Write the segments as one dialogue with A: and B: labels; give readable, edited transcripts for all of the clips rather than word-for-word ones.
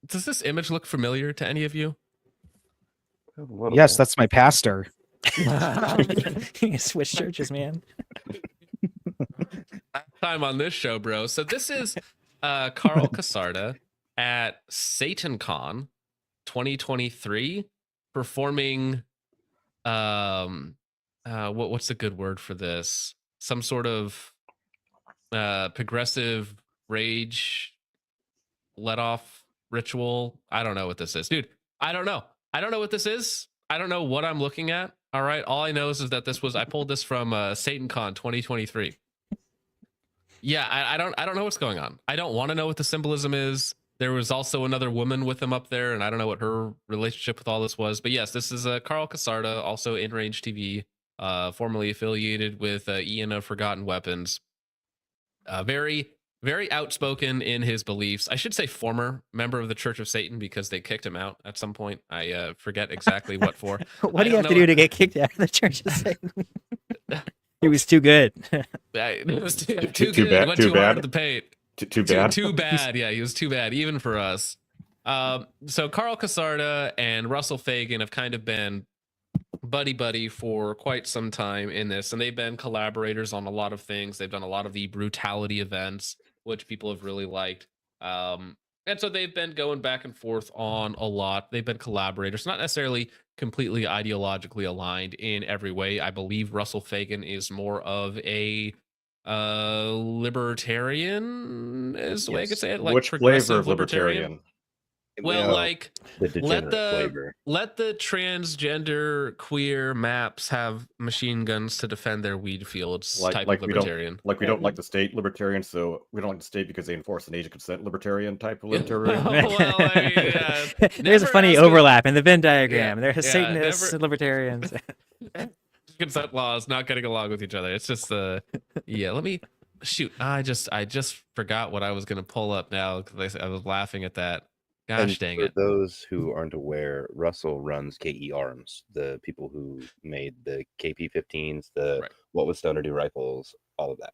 A: Does this image look familiar to any of you?
B: Yes, that's my pastor.
C: You switch churches, man.
A: Time on this show, bro. So this is Karl Casarda at SatanCon 2023 performing what's a good word for this? Some sort of progressive rage let off ritual. I don't know what this is, dude. I don't know what this is. I don't know what I'm looking at. All right, all I know is that I pulled this from SatanCon 2023. Yeah, I don't know what's going on. I don't want to know what the symbolism is. There was also another woman with him up there, and I don't know what her relationship with all this was. But yes, this is Karl Casarda, also in Range TV, formerly affiliated with Ian of Forgotten Weapons. Very, very outspoken in his beliefs. I should say former member of the Church of Satan because they kicked him out at some point. I forget exactly what for.
C: What do you have to do to get kicked out of the Church of Satan? He was too good.
A: It was too good.
D: Bad,
A: He went too hard to the paint.
D: Too bad.
A: Too bad. Yeah, he was too bad, even for us. So Karl Casarda and Russell Fagan have kind of been buddy for quite some time in this, and they've been collaborators on a lot of things. They've done a lot of the Brutality events, which people have really liked. And so they've been going back and forth on a lot. They've been collaborators, not necessarily completely ideologically aligned in every way. I believe Russell Fagan is more of a libertarian, is the way I could say it. Like
D: which flavor of libertarian?
A: Well, like let
E: flavor.
A: the transgender queer maps have machine guns to defend their weed fields. Type of libertarian.
D: We don't like the state libertarian, so we don't like the state because they enforce an age of consent libertarian type of libertarian.
C: There's a funny overlap in the Venn diagram. There's Satanists and libertarians.
A: Consent laws not getting along with each other. It's just yeah. Let me shoot. I just forgot what I was gonna pull up now because I was laughing at that. Gosh dang it.
E: For those who aren't aware, Russell runs KE Arms, the people who made the KP-15s, What Was Stoner Do rifles, all of that.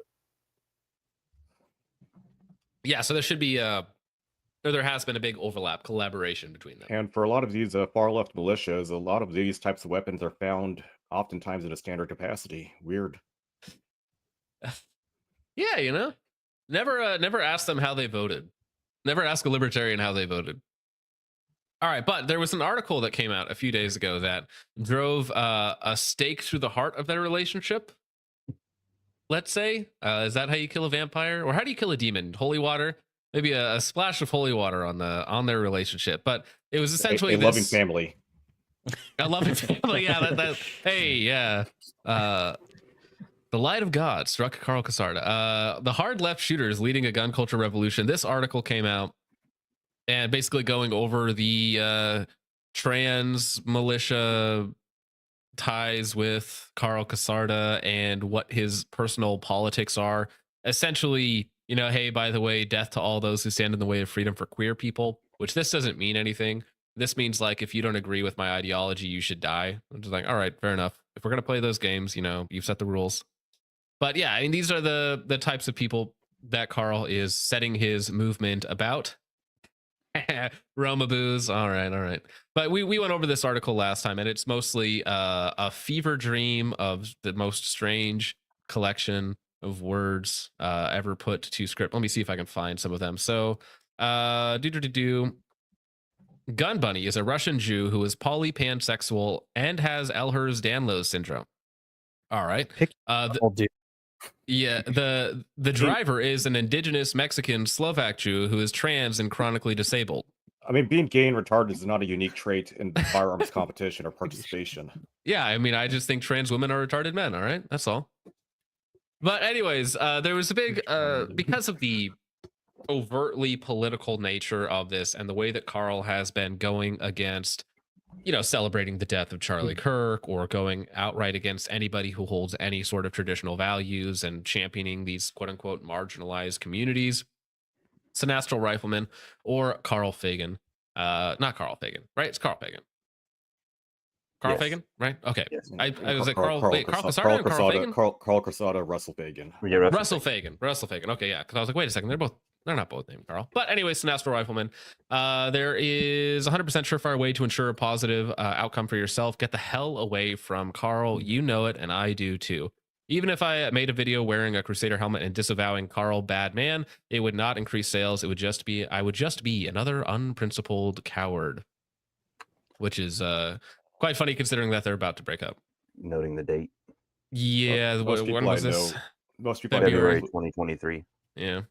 A: Yeah, so there should be or there has been a big overlap, collaboration between them.
D: And for a lot of these far left militias, a lot of these types of weapons are found oftentimes in a standard capacity. Weird.
A: Yeah, you know, never ask them how they voted. Never ask a libertarian how they voted. All right, but there was an article that came out a few days ago that drove a stake through the heart of their relationship. Let's say, is that how you kill a vampire, or how do you kill a demon? Holy water, maybe a splash of holy water on their relationship. But it was essentially
D: a loving family.
A: A loving family, yeah. Hey, yeah. The light of God struck Karl Casarda. The hard left shooters leading a gun culture revolution. This article came out and basically going over the trans militia ties with Karl Casarda and what his personal politics are. Essentially, you know, hey, by the way, death to all those who stand in the way of freedom for queer people, which this doesn't mean anything. This means like, if you don't agree with my ideology, you should die. I'm just like, all right, fair enough. If we're going to play those games, you know, you've set the rules. But yeah, I mean, these are the types of people that Karl is setting his movement about. Roma booze. All right. But we went over this article last time, and it's mostly a fever dream of the most strange collection of words ever put to script. Let me see if I can find some of them. So, Gun Bunny is a Russian Jew who is polypansexual and has Ehlers-Danlos syndrome. All right. Yeah, the driver is an indigenous Mexican Slovak Jew who is trans and chronically disabled.
D: I mean, being gay and retarded is not a unique trait in firearms competition or participation.
A: Yeah, I mean, I just think trans women are retarded men. All right, that's all. But anyways, there was a big because of the overtly political nature of this and the way that Karl has been going against, you know, celebrating the death of Charlie Kirk, or going outright against anybody who holds any sort of traditional values and championing these quote unquote marginalized communities. Sinestro Rifleman or Karl Fagan. Not Karl Fagan, right? It's Karl Fagan. Karl Fagan, right? Okay.
E: Yes.
A: I was like, Karl Casarda and Karl Fagan?
D: Karl Casarda, Russell Fagan.
A: Russell Fagan. Okay, yeah. Because I was like, wait a second, they're both They're not both named Karl. But anyway, Sinestro Rifleman. There is 100% surefire way to ensure a positive outcome for yourself. Get the hell away from Karl. You know it, and I do too. Even if I made a video wearing a Crusader helmet and disavowing Karl bad man, it would not increase sales. It would just be, I would just be another unprincipled coward. Which is quite funny considering that they're about to break up.
E: Noting the date.
A: Yeah, when was this?
D: Most people
E: February 2023.
A: Yeah.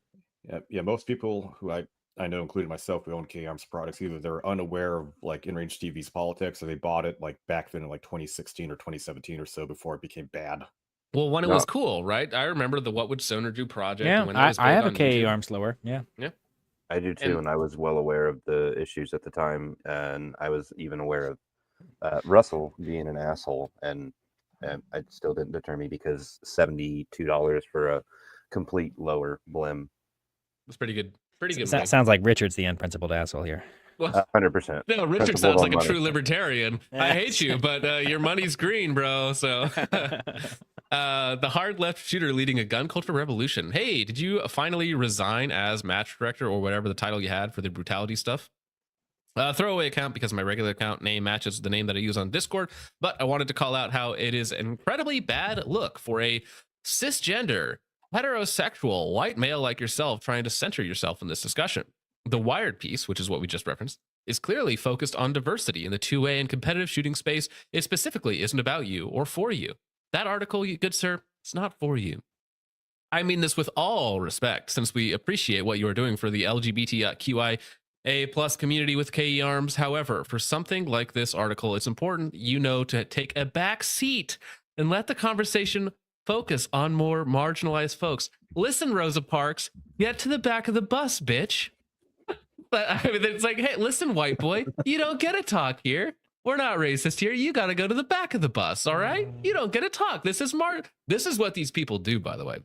D: Yeah. Most people who I know, including myself, who own K-Arms products, either they're unaware of like in-range TV's politics, or they bought it like back then in like 2016 or 2017 or so before it became bad.
A: Well, when it was cool, right? I remember the What Would Soner Do project.
C: Yeah,
A: when it was
C: I have a
A: on
C: KE
A: YouTube.
C: arm slower. Yeah.
E: I do too, and I was well aware of the issues at the time, and I was even aware of Russell being an asshole, and it still didn't deter me because $72 for a complete lower blim.
A: It's pretty good. Pretty good.
C: That sounds like Richard's the unprincipled asshole here.
A: Well,
E: 100%.
A: No, Richard sounds like a true libertarian. I hate you, but your money's green, bro. So the hard left shooter leading a gun culture revolution. Hey, did you finally resign as match director or whatever the title you had for the brutality stuff? Throwaway account because my regular account name matches the name that I use on Discord, but I wanted to call out how it is an incredibly bad look for a cisgender, heterosexual, white male like yourself trying to center yourself in this discussion. The Wired piece, which is what we just referenced, is clearly focused on diversity in the two-way and competitive shooting space. It specifically isn't about you or for you. That article, good sir, it's not for you. I mean this with all respect, since we appreciate what you are doing for the LGBTQIA+ community with KE Arms. However, for something like this article, it's important, to take a back seat and let the conversation focus on more marginalized folks. Listen, Rosa Parks, get to the back of the bus, bitch. But I mean, it's like, hey, listen, white boy, you don't get to talk here. We're not racist here. You got to go to the back of the bus, all right? You don't get to talk. This is what these people do, by the way.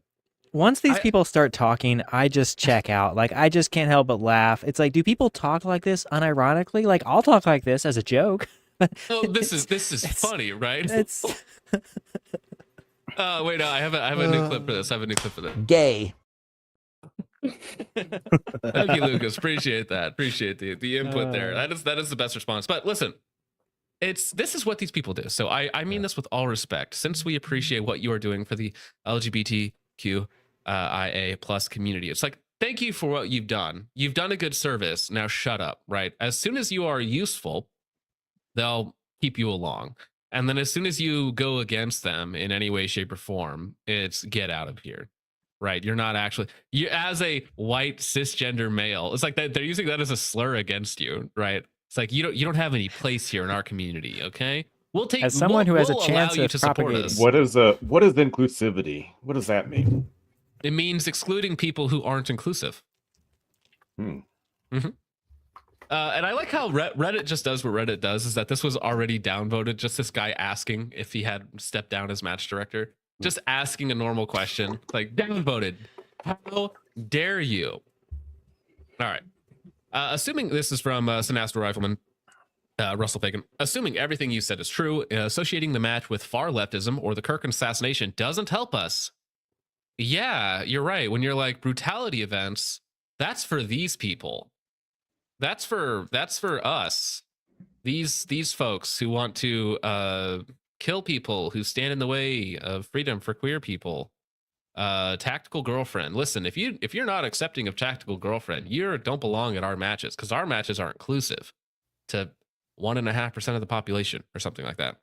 C: Once these people start talking, I just check out. Like, I just can't help but laugh. It's like, do people talk like this unironically? Like, I'll talk like this as a joke.
A: Oh, this is funny, right?
C: It's
A: wait, no, I have a new clip for this.
F: Gay.
A: Thank you, Lucas. Appreciate that. Appreciate the input there. That is the best response. But listen, this is what these people do. So I mean this with all respect. Since we appreciate what you are doing for the LGBTQIA+ community, it's like, thank you for what you've done. You've done a good service. Now shut up, right? As soon as you are useful, they'll keep you along. And then as soon as you go against them in any way, shape, or form, it's get out of here. Right? You're not actually, you as a white cisgender male, it's like that they're using that as a slur against you, right? It's like you don't have any place here in our community, okay? We'll take
C: as someone who has a
A: allow
C: chance
A: you
C: of
A: to support
C: propagating.
A: us.
D: What is inclusivity? What does that mean?
A: It means excluding people who aren't inclusive.
D: Hmm.
A: Mm-hmm. And I like how Reddit just does what Reddit does, is that this was already downvoted. Just this guy asking if he had stepped down as match director. Just asking a normal question, like downvoted. How dare you? All right. Assuming this is from Sinestro Rifleman, Russell Fagan. Assuming everything you said is true, associating the match with far leftism or the Kirk assassination doesn't help us. Yeah, you're right. When you're like brutality events, that's for these people. That's for us. These folks who want to kill people who stand in the way of freedom for queer people. Tactical Girlfriend. Listen, if you're not accepting of Tactical Girlfriend, you don't belong at our matches, because our matches are inclusive to 1.5% of the population or something like that.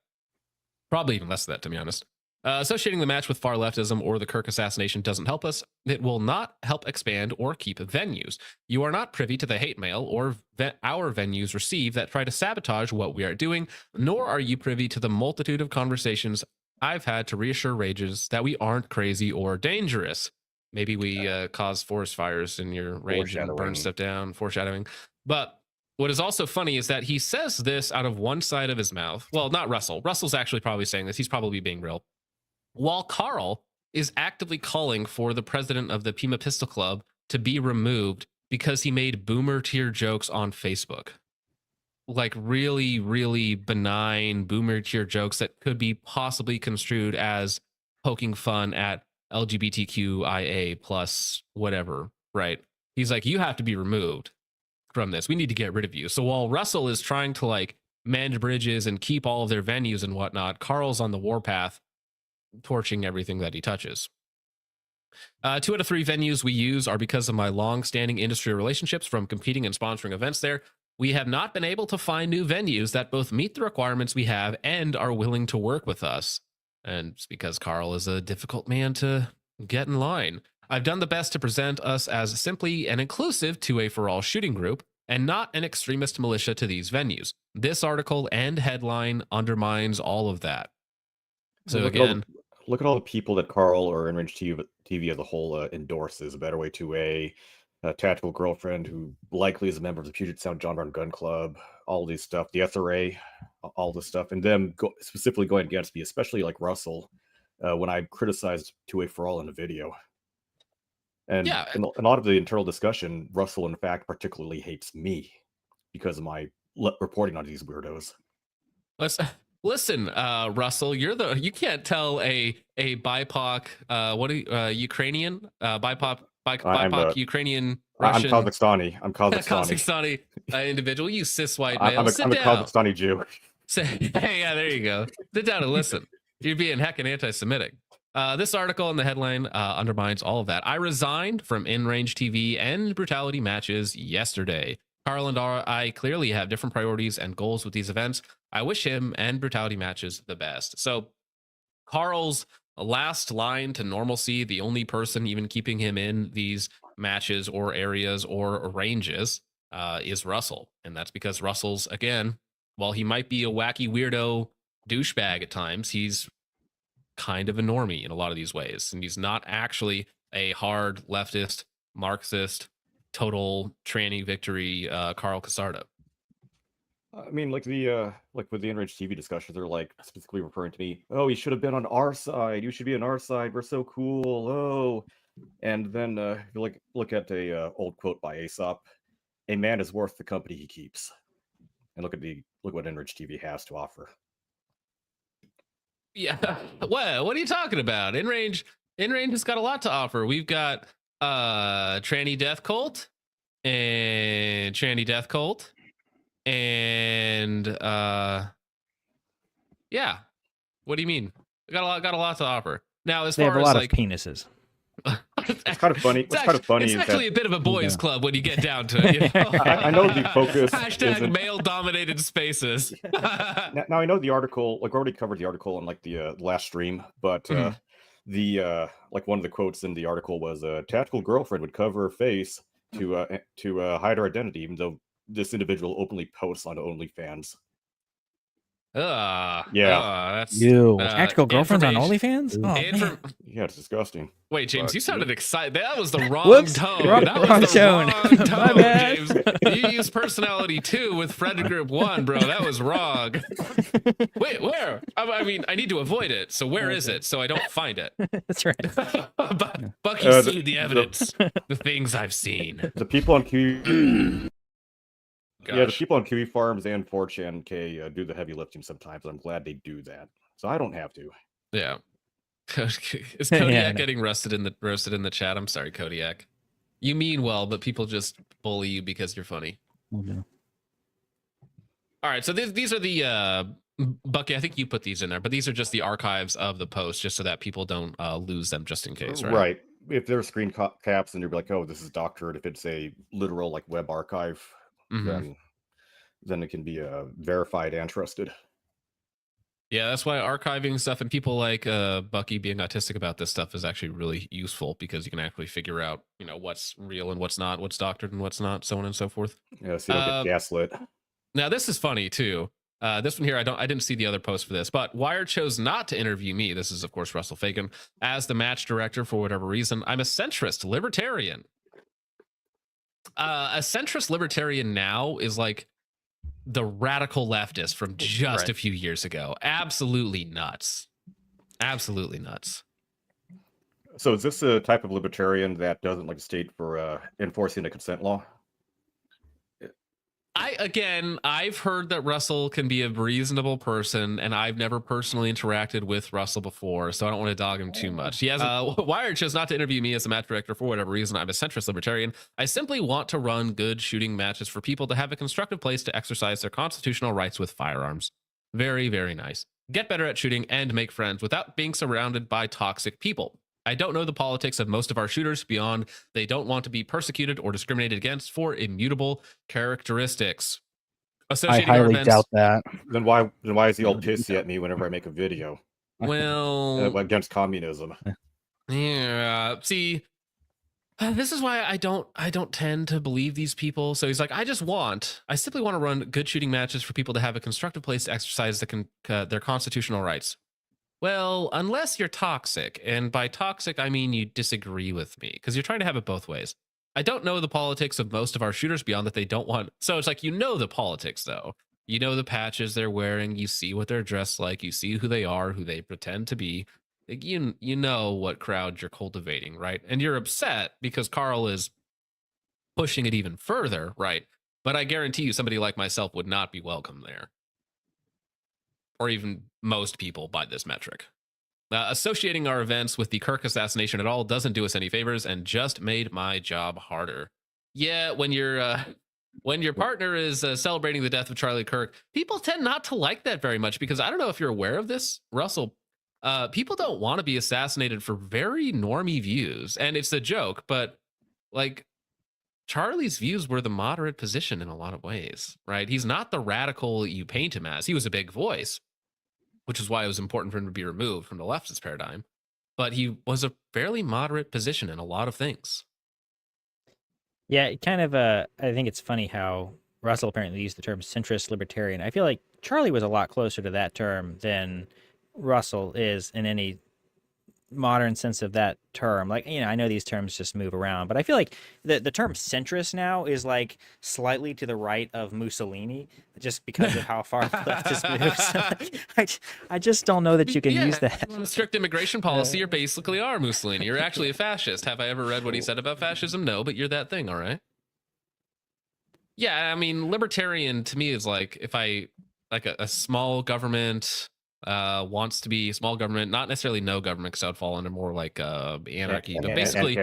A: Probably even less than that, to be honest. Associating the match with far leftism or the Kirk assassination doesn't help us. It will not help expand or keep venues. You are not privy to the hate mail or our venues receive that try to sabotage what we are doing, nor are you privy to the multitude of conversations I've had to reassure rages that we aren't crazy or dangerous. Maybe we cause forest fires in your range and burn stuff down, foreshadowing. But what is also funny is that he says this out of one side of his mouth. Well, not Russell. Russell's actually probably saying this. He's probably being real. While Karl is actively calling for the president of the Pima Pistol Club to be removed because he made boomer tier jokes on Facebook. Like really, really benign boomer tier jokes that could be possibly construed as poking fun at LGBTQIA+ whatever, right? He's like, you have to be removed from this. We need to get rid of you. So while Russell is trying to like mend bridges and keep all of their venues and whatnot, Karl's on the warpath, torching everything that he touches. 2 out of 3 venues we use are because of my long-standing industry relationships from competing and sponsoring events there. We have not been able to find new venues that both meet the requirements we have and are willing to work with us. And it's because Karl is a difficult man to get in line. I've done the best to present us as simply an inclusive 2A for all shooting group and not an extremist militia to these venues. This article and headline undermines all of that. So again,
D: look at all the people that Karl or Inrange TV as a whole endorses. A Better Way 2A, a Tactical Girlfriend, who likely is a member of the Puget Sound John Brown Gun Club, all these stuff, the SRA, all this stuff, and them specifically going against me, especially like Russell, when I criticized 2A for all in a video. And
A: yeah,
D: in a lot of the internal discussion, Russell, in fact, particularly hates me because of my reporting on these weirdos.
A: Listen, Russell, you can't tell a BIPOC Ukrainian BIPOC Ukrainian Russian.
D: I'm
A: Kazakhstani individual. You cis white male.
D: I'm a
A: Sit down.
D: Kazakhstani Jew.
A: Hey, yeah, there you go. Sit down and listen. You're being heckin' anti-Semitic. This article in the headline undermines all of that. I resigned from InRange TV and Brutality matches yesterday. Karl and I clearly have different priorities and goals with these events. I wish him and Brutality matches the best. So Karl's last line to normalcy, the only person even keeping him in these matches or areas or ranges is Russell. And that's because Russell's, again, while he might be a wacky weirdo douchebag at times, he's kind of a normie in a lot of these ways. And he's not actually a hard leftist, Marxist, total tranny victory Karl Casarda.
D: I mean, like with the Inrange TV discussions, they're like specifically referring to me. Oh, you should have been on our side. You should be on our side. We're so cool. Oh, and then you look at a old quote by Aesop: "A man is worth the company he keeps." And look what Inrange TV has to offer.
A: Yeah, well, what are you talking about? InRange has got a lot to offer. We've got Tranny Death Cult and yeah. What do you mean? We got a lot to offer. Now, as
C: They
A: far
C: have a
A: as
C: lot
A: like
C: of penises.
D: It's kind of funny.
A: It's actually a bit of a boys' club when you get down to it. You know?
D: I know the focus.
A: Hashtag male-dominated spaces.
D: Now I know the article. Like, we already covered the article on like the last stream, but the like one of the quotes in the article was a tactical girlfriend would cover her face to hide her identity, even though this individual openly posts on OnlyFans.
A: That's
C: Tactical girlfriends on OnlyFans? Oh,
D: yeah, it's disgusting.
A: Wait, James, you sounded excited. That was the wrong
C: Whoops,
A: tone.
C: wrong tone. My bad.
A: James. You used personality 2 with Frederick Group 1, bro. That was wrong. Wait, where? I mean, I need to avoid it. So where is it? So I don't find it.
C: That's right.
A: Bucky's seen the evidence. The things I've seen.
D: The people on QE.
A: Gosh.
D: Yeah, the people on QE Farms and 4chan do the heavy lifting sometimes. I'm glad they do that, so I don't have to.
A: Yeah. Is Kodiak getting roasted in the chat? I'm sorry, Kodiak. You mean well, but people just bully you because you're funny.
C: Oh, no.
A: All right, so these are the Bucky. I think you put these in there, but these are just the archives of the post, just so that people don't lose them, just in case, right?
D: Right. If there's screen caps, and you're like, "Oh, this is doctored." If it's a literal like web archive. Then it can be verified and trusted.
A: Yeah, that's why archiving stuff and people like Bucky being autistic about this stuff is actually really useful, because you can actually figure out, what's real and what's not, what's doctored and what's not, so on and so forth.
D: Yeah, so you don't get gaslit.
A: Now, this is funny too. This one here, I didn't see the other post for this, but Wired chose not to interview me. This is, of course, Russell Fagan as the match director for whatever reason. I'm a centrist libertarian. A centrist libertarian now is like the radical leftist from just a few years ago. Absolutely nuts. Absolutely nuts.
D: So is this a type of libertarian that doesn't like the state for enforcing a consent law?
A: I've heard that Russell can be a reasonable person, and I've never personally interacted with Russell before, so I don't want to dog him too much. He has Wired chose not to interview me as a match director for whatever reason. I'm a centrist libertarian. I simply want to run good shooting matches for people to have a constructive place to exercise their constitutional rights with firearms. Very, very nice. Get better at shooting and make friends without being surrounded by toxic people. I don't know the politics of most of our shooters beyond they don't want to be persecuted or discriminated against for immutable characteristics.
B: I
A: Associating our
B: highly
A: events,
B: doubt that.
D: Then why is he all pissy at me whenever I make a video
A: well,
D: against communism?
A: yeah. See, this is why I don't tend to believe these people. So he's like, I simply want to run good shooting matches for people to have a constructive place to exercise their constitutional rights. Well, unless you're toxic, and by toxic, I mean you disagree with me, because you're trying to have it both ways. I don't know the politics of most of our shooters beyond that they don't want. So it's like, you know the politics, though. You know the patches they're wearing. You see what they're dressed like. You see who they are, who they pretend to be. Like, you know what crowd you're cultivating, right? And you're upset because Karl is pushing it even further, right? But I guarantee you somebody like myself would not be welcome there. Or even most people by this metric. Associating our events with the Kirk assassination at all doesn't do us any favors and just made my job harder. Yeah, when your partner is celebrating the death of Charlie Kirk, people tend not to like that very much, because I don't know if you're aware of this, Russell. People don't want to be assassinated for very normie views, and it's a joke, but like, Charlie's views were the moderate position in a lot of ways, right? He's not the radical you paint him as. He was a big voice, which is why it was important for him to be removed from the leftist paradigm. But he was a fairly moderate position in a lot of things.
C: Yeah, kind of. I think it's funny how Russell apparently used the term centrist libertarian. I feel like Charlie was a lot closer to that term than Russell is in any modern sense of that term. Like, I know these terms just move around, but I feel like the term centrist now is like slightly to the right of Mussolini, just because of how far the leftist moves. I just don't know that you can use that.
A: On a strict immigration policy, you basically are Mussolini. You're actually a fascist. Have I ever read what he said about fascism? No, but you're that thing, all right? Yeah, I mean, libertarian to me is like, if I like a small government wants to be small government, not necessarily no government, because that would fall under more like anarchy, but basically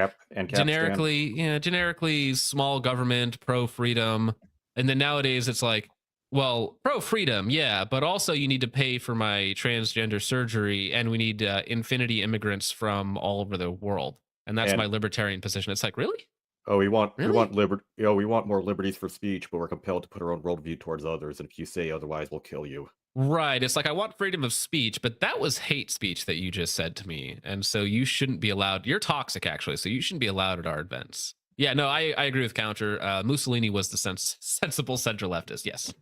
A: generically small government, pro freedom. And then nowadays it's like, well, pro freedom, yeah, but also you need to pay for my transgender surgery, and we need infinity immigrants from all over the world, and that's my libertarian position. It's like, really?
D: Oh, we want more liberties for speech, but we're compelled to put our own worldview towards others, and if you say otherwise, we'll kill you.
A: Right. It's like, I want freedom of speech, but that was hate speech that you just said to me. And so you shouldn't be allowed. You're toxic, actually. So you shouldn't be allowed at our events. Yeah, no, I agree with Counter. Mussolini was the sensible center leftist. Yes.